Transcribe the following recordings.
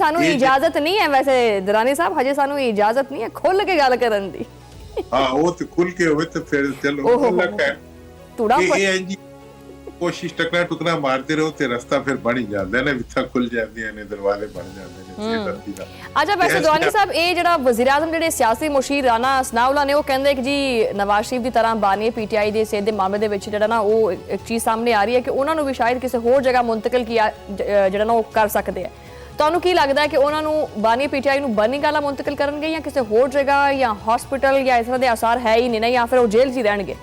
ਸਾਨੂੰ ਇਜਾਜ਼ਤ ਨਹੀਂ ਹੈ, ਵੈਸੇ ਦਰਾਨੀ ਸਾਹਿਬ ਹਜੇ ਸਾਨੂੰ ਇਜਾਜ਼ਤ ਨਹੀਂ ਹੈ ਖੁੱਲ ਕੇ ਗੱਲ ਕਰਨ ਦੀ। ਹਾਂ ਉਹ ਤੇ ਖੁੱਲ ਕੇ ਹੋਵੇ ਤੇ ਫਿਰ ਚਲੋ ਅੱਲਾਹ ਖੈਰ। ਥੋੜਾ ਇਹ ਜੀ ਕੋਸ਼ਿਸ਼ ਟੁਕੜਾ ਮਾਰਦੇ ਰਹੋ ਤੇ ਰਸਤਾ ਫਿਰ ਬਣ ਹੀ ਜਾਂਦਾ ਨੇ, ਵਿੱਥਾਂ ਖੁੱਲ ਜਾਂਦੀਆਂ ਨੇ, ਦਰਵਾਜ਼ੇ ਬਣ ਜਾਂਦੇ ਨੇ ਧਰਤੀ ਦਾ। ਅੱਛਾ ਵੈਸੇ ਦਰਾਨੀ ਸਾਹਿਬ ਇਹ ਜਿਹੜਾ ਵਜ਼ੀਰ ਆਜ਼ਮ ਜਿਹੜੇ ਸਿਆਸੀ ਮੁਸ਼ੀਰ ਰਾਣਾ ਸਨਾਉਲਾ ਨੇ ਉਹ ਕਹਿੰਦੇ ਕਿ ਜੀ ਨਵਾਜ਼ ਸ਼ਰੀਫ ਦੀ ਤਰ੍ਹਾਂ ਬਾਨੀ ਪੀਟੀਆਈ ਦੇ ਸਿਹਤ ਦੇ ਮਾਮਲੇ ਦੇ ਵਿੱਚ ਜਿਹੜਾ ਨਾ ਉਹ ਇੱਕ ਚੀਜ਼ ਸਾਹਮਣੇ ਆ ਰਹੀ ਹੈ ਕਿ ਉਹਨਾਂ ਨੂੰ ਵੀ ਸ਼ਾਇਦ ਕਿਸੇ ਹੋਰ ਜਗ੍ਹਾ ਮੁੰਤਕਿਲ ਜਿਹੜਾ ਨਾ ਉਹ ਕਰ ਸਕਦੇ ਆ। ਤੁਹਾਨੂੰ ਕੀ ਲੱਗਦਾ ਹੈ ਕਿ ਉਹਨਾਂ ਨੂੰ ਬਾਨੀ ਪੀਟੀਆਈ ਨੂੰ ਬਰਨਿੰਗਾਲਾ ਮੁੰਤਕਿਲ ਕਰਨਗੇ ਜਾਂ ਕਿਸੇ ਹੋਰ ਜਗ੍ਹਾ ਜਾਂ ਹਸਪੀਟਲ ਜਾਂ ਇਸ ਤਰ੍ਹਾਂ ਦੇ ਅਸਾਰ ਹੈ ਹੀ ਨਹੀਂ ਜਾਂ ਫਿਰ ਉਹ ਜੇਲ੍ਹ 'ਚ ਹੀ ਰਹਿਣਗੇ?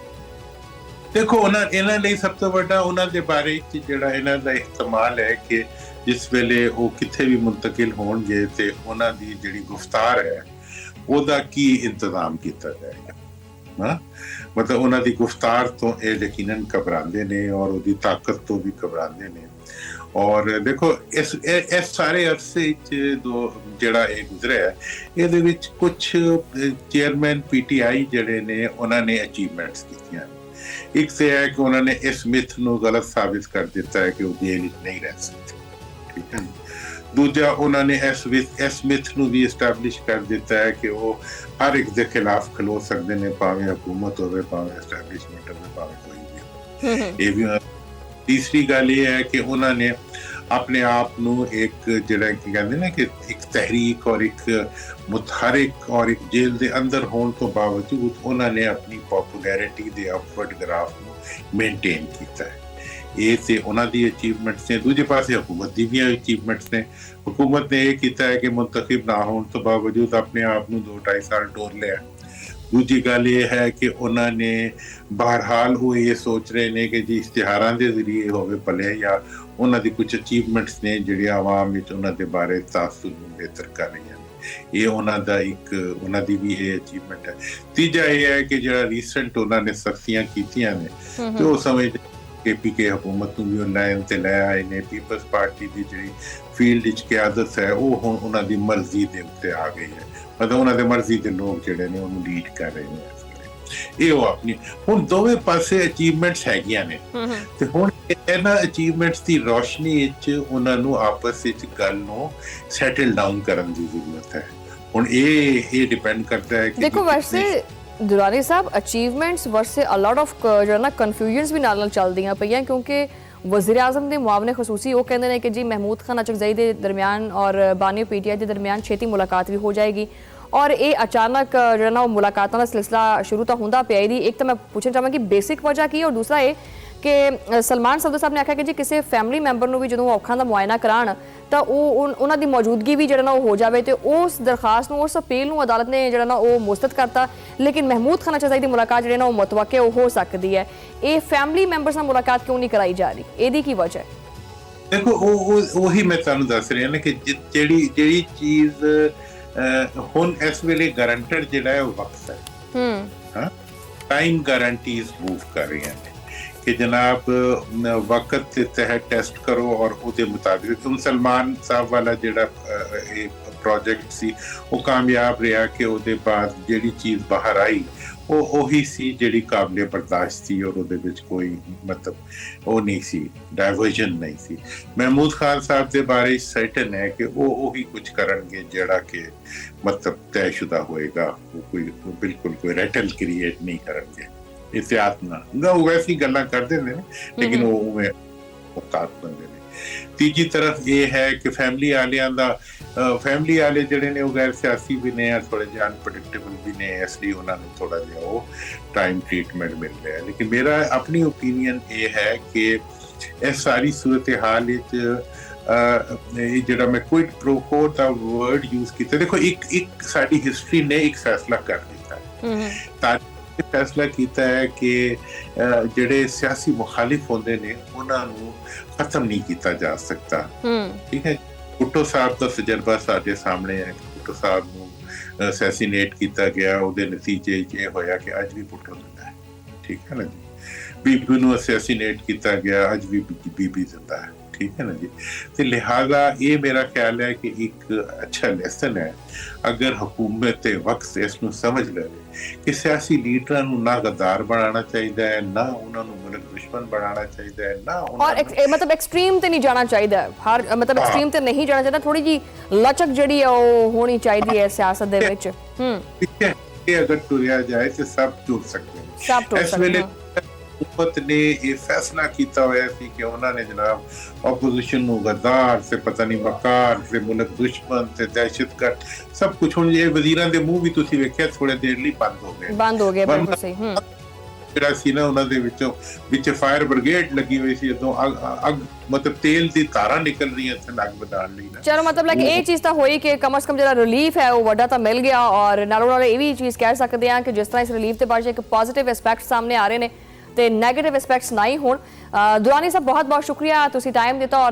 ਦੇਖੋ ਇਹਨਾਂ ਲਈ ਸਭ ਤੋਂ ਵੱਡਾ ਉਹਨਾਂ ਦੇ ਬਾਰੇ ਜਿਹੜਾ ਇਹਨਾਂ ਦਾ ihtimal ਹੈ ਕਿ ਜਿਸ ਵੇਲੇ ਉਹ ਕਿੱਥੇ ਵੀ ਮੁੰਤਕਿਲ ਹੋਣਗੇ ਤੇ ਉਹਨਾਂ ਦੀ ਜਿਹੜੀ ਗੁਫ਼ਤਾਰ ਹੈ ਉਹਦਾ ਕੀ ਇੰਤਜ਼ਾਮ ਕੀਤਾ ਜਾਏਗਾ। ਮਤਲਬ ਉਹਨਾਂ ਦੀ ਗੁਫ਼ਤਾਰ ਤੋਂ ਇਹ ਯਕੀਨਨ ਘਬਰਾਉਂਦੇ ਨੇ ਔਰ ਉਹਦੀ ਤਾਕਤ ਤੋਂ ਵੀ ਘਬਰਾਉਂਦੇ ਨੇ। ਔਰ ਦੇਖੋ ਇਸ ਸਾਰੇ ਅਰਸੇ 'ਚ ਜਿਹੜਾ ਇਹ ਗੁਜ਼ਰਿਆ ਇਹਦੇ ਵਿੱਚ ਕੁਝ ਚੇਅਰਮੈਨ ਪੀਟੀਆਈ ਜਿਹੜੇ ਨੇ ਉਹਨਾਂ ਨੇ ਅਚੀਵਮੈਂਟਸ ਕੀਤੀਆਂ ਨੇ। ਇੱਕ ਤੇ ਹੈ ਕਿ ਉਹਨਾਂ ਨੇ ਇਸ ਮਿਥ ਨੂੰ ਗਲਤ ਸਾਬਿਤ ਕਰ ਦਿੱਤਾ ਹੈ ਕਿ ਉਹ ਜੇਲ੍ਹ ਵਿੱਚ ਨਹੀਂ ਰਹਿ ਸਕਦੇ, ਠੀਕ ਹੈ। ਦੂਜਾ ਉਹਨਾਂ ਨੇ ਇਸ ਮਿਥ ਨੂੰ ਵੀ ਐਸਟੈਬਲਿਸ਼ ਕਰ ਦਿੱਤਾ ਹੈ ਕਿ ਉਹ ਹਰ ਇੱਕ ਦੇ ਖਿਲਾਫ ਖਲੋ ਸਕਦੇ ਨੇ, ਭਾਵੇਂ ਹਕੂਮਤ ਹੋਵੇ, ਭਾਵੇਂ ਐਸਟੈਬਲਿਸ਼ਮੈਂਟ ਹੋਵੇ, ਭਾਵੇਂ ਕੋਈ ਵੀ। ਇਹ ਵੀ ਤੀਸਰੀ ਗੱਲ ਇਹ ਹੈ ਕਿ ਉਹਨਾਂ ਨੇ ਆਪਣੇ ਆਪ ਨੂੰ ਇੱਕ ਜਿਹੜਾ ਕੀ ਕਹਿੰਦੇ ਨੇ ਕਿ ਇੱਕ ਤਹਿਰੀਕ ਔਰ ਇੱਕ ਮੁਤਹਰਿਕ ਔਰ ਇੱਕ ਜੇਲ੍ਹ ਦੇ ਅੰਦਰ ਹੋਣ ਤੋਂ ਬਾਵਜੂਦ ਉਹਨਾਂ ਨੇ ਆਪਣੀ ਪੋਪੂਲੈਰਿਟੀ ਦੇ ਅਪਵਰਡ ਗ੍ਰਾਫ ਨੂੰ ਮੇਨਟੇਨ ਕੀਤਾ ਹੈ। ਇਹ ਤੇ ਉਹਨਾਂ ਦੀ ਅਚੀਵਮੈਂਟਸ ਨੇ। ਦੂਜੇ ਪਾਸੇ ਹਕੂਮਤ ਦੀ ਵੀ ਅਚੀਵਮੈਂਟਸ ਨੇ। ਹਕੂਮਤ ਨੇ ਇਹ ਕੀਤਾ ਹੈ ਕਿ ਮੁੰਤਖਬ ਨਾ ਹੋਣ ਤੋਂ ਬਾਵਜੂਦ ਆਪਣੇ ਆਪ ਨੂੰ 2-2.5 ਸਾਲ ਟੋਰ ਲਿਆ। ਦੂਜੀ ਗੱਲ ਇਹ ਹੈ ਕਿ ਉਹਨਾਂ ਨੇ ਬਹਰਹਾਲ ਉਹ ਇਹ ਸੋਚ ਰਹੇ ਨੇ ਕਿ ਜੀ ਇਸ਼ਤਿਹਾਰਾਂ ਦੇ ਜ਼ਰੀਏ ਹੋਵੇ ਭਲੇ ਜਾਂ ਉਹਨਾਂ ਦੀ ਕੁਝ ਅਚੀਵਮੈਂਟਸ ਨੇ ਜਿਹੜੀਆਂ ਆਵਾਮ ਵਿੱਚ ਉਹਨਾਂ ਦੇ ਬਾਰੇ ਤਾਸੁਰ ਨੂੰ ਬਿਹਤਰ ਕਰ ਰਹੀਆਂ ਨੇ। ਇਹ ਉਹਨਾਂ ਦੀ ਵੀ ਇਹ ਅਚੀਵਮੈਂਟ ਹੈ। ਤੀਜਾ ਇਹ ਹੈ ਕਿ ਜਿਹੜਾ ਰੀਸੈਂਟ ਉਹਨਾਂ ਨੇ ਸਖਤੀਆਂ ਕੀਤੀਆਂ ਨੇ ਤੇ ਉਹ ਸਮੇਂ KPK ਹਕੂਮਤ ਨੂੰ ਵੀ ਉਹ ਲਾਈਨ ਤੇ ਲੈ ਆਏ ਨੇ। ਪੀਪਲਸ ਪਾਰਟੀ ਦੀ ਜਿਹੜੀ ਫੀਲਡ ਵਿੱਚ ਕਿਆਦਤ ਹੈ ਉਹ ਹੁਣ ਉਹਨਾਂ ਦੀ ਮਰਜ਼ੀ ਦੇ ਉੱਤੇ ਆ ਗਈ ਹੈ। ਮਤਲਬ ਉਹਨਾਂ ਦੇ ਮਰਜ਼ੀ ਦੇ ਲੋਕ ਜਿਹੜੇ ਨੇ ਉਹਨੂੰ ਲੀਡ ਕਰ ਰਹੇ ਨੇ। ਇਹ ਉਹ ਆਪਣੀ ਹੁਣ ਦੋਵੇਂ ਪਾਸੇ ਅਚੀਵਮੈਂਟਸ ਹੈਗੀਆਂ ਨੇ ਤੇ ਹੁਣ ਇਹਨਾਂ ਅਚੀਵਮੈਂਟਸ ਦੀ ਰੋਸ਼ਨੀ ਵਿੱਚ ਉਹਨਾਂ ਨੂੰ ਆਪਸ ਵਿੱਚ ਗੱਲ ਨੂੰ ਸੈਟਲ ਡਾਊਨ ਕਰਨ ਦੀ ਜ਼ਰੂਰਤ ਹੈ। ਹੁਣ ਇਹ ਡਿਪੈਂਡ ਕਰਦਾ ਹੈ ਕਿ ਦੇਖੋ ਵੈਸੇ ਦੁਰਾਨੀ ਸਾਹਿਬ ਅਚੀਵਮੈਂਟਸ ਵਰਸੇ ਅ ਲੋਟ ਆਫ ਜਿਹੜਾ ਨਾ ਕਨਫਿਊਜ਼ਨਸ ਵੀ ਨਾਲ ਚੱਲਦੀਆਂ ਪਈਆਂ ਕਿਉਂਕਿ ਵਜ਼ੀਰ ਆਜ਼ਮ ਦੇ ਮੁਆਵਨੇ ਖਸੂਸੀ ਉਹ ਕਹਿੰਦੇ ਨੇ ਕਿ ਜੀ ਮਹਿਮੂਦ ਖਾਨ ਅਚਕਜ਼ਈ ਦੇ ਦਰਮਿਆਨ ਔਰ ਬਾਨੀ ਪੀਟੀਆਈ ਦੇ ਦਰਮਿਆਨ ਛੇਤੀ ਮੁਲਾਕਾਤ ਵੀ ਹੋ ਜਾਏਗੀ ਔਰ ਇਹ ਅਚਾਨਕ ਜਿਹੜਾ ਨਾ ਉਹ ਮੁਲਾਕਾਤਾਂ ਦਾ ਸਿਲਸਿਲਾ ਸ਼ੁਰੂ ਤਾਂ ਹੁੰਦਾ ਪਿਆ। ਇਹਦੀ ਇੱਕ ਤਾਂ ਮੈਂ ਪੁੱਛਣਾ ਚਾਹਾਂਗੀ ਬੇਸਿਕ ਵਜ੍ਹਾ ਕੀ ਔਰ ਦੂਸਰਾ ਇਹ ਕਿ ਸਲਮਾਨ ਸਫਦਰ ਸਾਹਿਬ ਨੇ ਆਖਿਆ ਕਿ ਜੀ ਕਿਸੇ ਫੈਮਿਲੀ ਮੈਂਬਰ ਨੂੰ ਵੀ ਜਦੋਂ ਅੱਖਾਂ ਦਾ ਮੁਆਇਨਾ ਕਰਾਉਣ ਤਾਂ ਉਹਨਾਂ ਦੀ ਮੌਜੂਦਗੀ ਵੀ ਜਿਹੜਾ ਨਾ ਉਹ ਹੋ ਜਾਵੇ ਤੇ ਉਸ ਦਰਖਾਸਤ ਨੂੰ ਉਸ ਅਪੀਲ ਨੂੰ ਅਦਾਲਤ ਨੇ ਜਿਹੜਾ ਨਾ ਉਹ ਮੁਸਤਰਦ ਕਰਤਾ। ਲੇਕਿਨ ਮਹਿਮੂਦ ਖਾਨ ਅਚਕਜ਼ਈ ਦੀ ਮੁਲਾਕਾਤ ਜਿਹੜੇ ਨਾ ਉਹ ਮੁਤਵੱਕੇ ਹੋ ਸਕਦੀ ਹੈ। ਇਹ ਫੈਮਿਲੀ ਮੈਂਬਰਸ ਨਾਲ ਮੁਲਾਕਾਤ ਕਿਉਂ ਨਹੀਂ ਕਰਾਈ ਜਾ ਰਹੀ? ਇਹਦੀ ਕੀ ਵਜ੍ਹਾ ਹੈ? ਦੇਖੋ ਉਹੀ ਮੈਂ ਤੁਹਾਨੂੰ ਦੱਸ ਰਿਹਾ ਨਾ ਕਿ ਜਿਹੜੀ ਚੀਜ਼ ਹੁਣ ਇਸ ਵੇਲੇ ਗਾਰੰਟਰ ਜਿਹੜਾ ਹੈ ਉਹ ਵਕਤ ਹੈ। ਟਾਈਮ ਗਾਰੰਟੀਜ਼ ਮੂਵ ਕਰ ਰਹੀਆਂ ਨੇ ਕਿ ਜਨਾਬ ਵਕਤ ਦੇ ਤਹਿਤ ਟੈਸਟ ਕਰੋ ਔਰ ਉਹਦੇ ਮੁਤਾबिक ਹੁਣ ਸਲਮਾਨ ਸਾਹਿਬ ਵਾਲਾ ਜਿਹੜਾ ਇਹ ਪ੍ਰੋਜੈਕਟ ਸੀ ਉਹ ਕਾਮਯਾਬ ਰਿਹਾ ਕਿ ਉਹਦੇ ਬਾਅਦ ਜਿਹੜੀ ਚੀਜ਼ ਬਾਹਰ ਆਈ ਉਹ ਉਹੀ ਸੀ ਜਿਹੜੀ ਕਾਬਲੇ ਬਰਦਾਸ਼ਤ ਸੀ ਔਰ ਉਹਦੇ ਵਿੱਚ ਕੋਈ ਮਤਲਬ ਉਹ ਨਹੀਂ ਸੀ, ਡਾਇਵਰਜਨ ਨਹੀਂ ਸੀ। ਮਹਿਮੂਦ ਖਾਨ ਸਾਹਿਬ ਦੇ ਬਾਰੇ ਸਰਟਨ ਹੈ ਕਿ ਉਹ ਉਹੀ ਕੁਝ ਕਰਨਗੇ ਜਿਹੜਾ ਕਿ ਮਤਲਬ ਤੈਅਸ਼ੁਦਾ ਹੋਏਗਾ। ਉਹ ਕੋਈ ਬਿਲਕੁਲ ਕੋਈ ਰੈਟਲ ਕ੍ਰੀਏਟ ਨਹੀਂ ਕਰਨਗੇ ਇਤਿਹਾਸ ਨਾਲ। ਉਹ ਵੈਸੀ ਗੱਲਾਂ ਕਰਦੇ ਨੇ ਲੇਕਿਨ ਉਹ ਉਵੇਂ ਔਕਾਤ ਬੰਦੇ ਨੇ। ਤੀਜੀ ਤਰਫ ਇਹ ਹੈ ਕਿ ਫੈਮਿਲੀ ਵਾਲੇ ਜਿਹੜੇ ਨੇ ਉਹ ਗੈਰ ਸਿਆਸੀ ਵੀ ਨੇ, ਥੋੜੇ ਜਿਹੇ ਅਨਪ੍ਰੈਡਿਕਟੇਬਲ ਵੀ ਨੇ, ਇਸ ਲਈ ਉਹਨਾਂ ਨੂੰ ਥੋੜਾ ਜਿਹਾ ਉਹ ਟਾਈਮ ਟ੍ਰੀਟਮੈਂਟ ਮਿਲ ਰਿਹਾ। ਲੇਕਿਨ ਮੇਰਾ ਆਪਣੀ ਓਪੀਨੀਅਨ ਇਹ ਹੈ ਕਿ ਇਸ ਸਾਰੀ ਸੂਰਤ ਹਾਲ ਵਿੱਚ ਇਹ ਜਿਹੜਾ ਮੈਂ ਕੁਇਡ ਪ੍ਰੋ ਕੋ ਦਾ ਵਰਡ ਯੂਜ਼ ਕੀਤਾ, ਦੇਖੋ ਇੱਕ ਸਾਡੀ ਹਿਸਟਰੀ ਨੇ ਇੱਕ ਫੈਸਲਾ ਕਰ ਦਿੱਤਾ ਫੈਸਲਾ ਕੀਤਾ ਹੈ ਕਿ ਜਿਹੜੇ ਸਿਆਸੀ ਮੁਖਾਲਿਫ ਹੁੰਦੇ ਨੇ ਉਹਨਾਂ ਨੂੰ ਖਤਮ ਨਹੀਂ ਕੀਤਾ ਜਾ ਸਕਦਾ। ਠੀਕ ਹੈ, ਭੁੱਟੋ ਸਾਹਿਬ ਦਾ ਤਜਰਬਾ ਸਾਡੇ ਸਾਹਮਣੇ ਹੈ। ਭੁੱਟੋ ਸਾਹਿਬ ਨੂੰ ਅਸੈਸੀਨੇਟ ਕੀਤਾ ਗਿਆ, ਉਹਦੇ ਨਤੀਜੇ ਇਹ ਹੋਇਆ ਕਿ ਅੱਜ ਵੀ ਭੁੱਟੋ ਜ਼ਿੰਦਾ ਹੈ। ਠੀਕ ਹੈ ਨਾ ਜੀ। ਬੀਬੀ ਨੂੰ ਅਸੈਸੀਨੇਟ ਕੀਤਾ ਗਿਆ, ਅੱਜ ਵੀ ਬੀਬੀ ਜ਼ਿੰਦਾ ਹੈ। ठीक है ना जी। तो लिहाजा ये मेरा ख्याल है कि एक अच्छा लेसन है अगर हुकूमत वक्त इसनूं समझ लवे कि सियासी लीडरां नूं ना गद्दार बनाना चाहिए है, ना उन्हां नूं मुल्क दुश्मन बनाना चाहिए है, ना और मतलब एक्सट्रीम ते नहीं जाना चाहिए हर मतलब एक्सट्रीम ते नहीं जाना चाहिए, थोड़ी जी लचक जड़ी है वो होनी चाहिए है सियासत दे विच। पीछे अगर टुरिया जाए तो सब टुर सकते हैं। सब टुर इस सकते वेले हैं। हुकूमत ने ये फैसला किया हुआ है कि उन्होंने जनाब ऑपोजिशन ਨੂੰ गद्दार से पता नहीं मकार से मुल्क दुश्मन से दहशतगर्द सब कुछ ਹੁਣ ਇਹ ਵਜ਼ੀਰਾਂ ਦੇ ਮੂੰਹ ਵੀ ਤੁਸੀਂ ਵੇਖਿਆ ਥੋੜੇ ਦੇਰ ਲਈ ਬੰਦ ਹੋ ਗਏ ਬਿਲਕੁਲ ਸਹੀ। ਜਿਹੜਾ ਸੀ ਨਾ ਉਹਨਾਂ ਦੇ ਵਿੱਚ ਫਾਇਰ ਬ੍ਰਿਗੇਡ ਲੱਗੀ ਹੋਈ ਸੀ ਜਦੋਂ ਅੱਗ ਮਤਲਬ ਤੇਲ ਦੀ ਧਾਰਾਂ ਨਿਕਲ ਰਹੀਆਂ ਸਨ ਅੱਗ ਵਧਾਉਣ ਲਈ ਨਾ। ਚਲੋ ਮਤਲਬ ਲਾਈਕ ਇਹ ਚੀਜ਼ ਤਾਂ ਹੋਈ ਕਿ ਕਮ ਸੇ ਕਮ ਜਿਹੜਾ ਰਿਲੀਫ ਹੈ ਉਹ ਵੱਡਾ ਤਾਂ ਮਿਲ ਗਿਆ, ਔਰ ਨਾਲੋਂ ਨਾਲ ਇਹ ਵੀ ਚੀਜ਼ ਕਹਿ ਸਕਦੇ ਹਾਂ ਕਿ ਜਿਸ ਤਰ੍ਹਾਂ ਇਸ ਰਿਲੀਫ ਦੇ ਬਾਅਦ ਇੱਕ ਪੋਜ਼ਿਟਿਵ ਐਸਪੈਕਟ ਸਾਹਮਣੇ ਆ ਰਹੇ ਨੇ ਤੇ ਨੈਗੇਟਿਵ ਐਸਪੈਕਟਸ ਨਾ ਹੀ ਹੋਣ। ਦੁਰਾਨੀ ਸਾਹਿਬ ਬਹੁਤ ਬਹੁਤ ਸ਼ੁਕਰੀਆ ਤੁਸੀਂ ਟਾਈਮ ਦਿੱਤਾ ਔਰ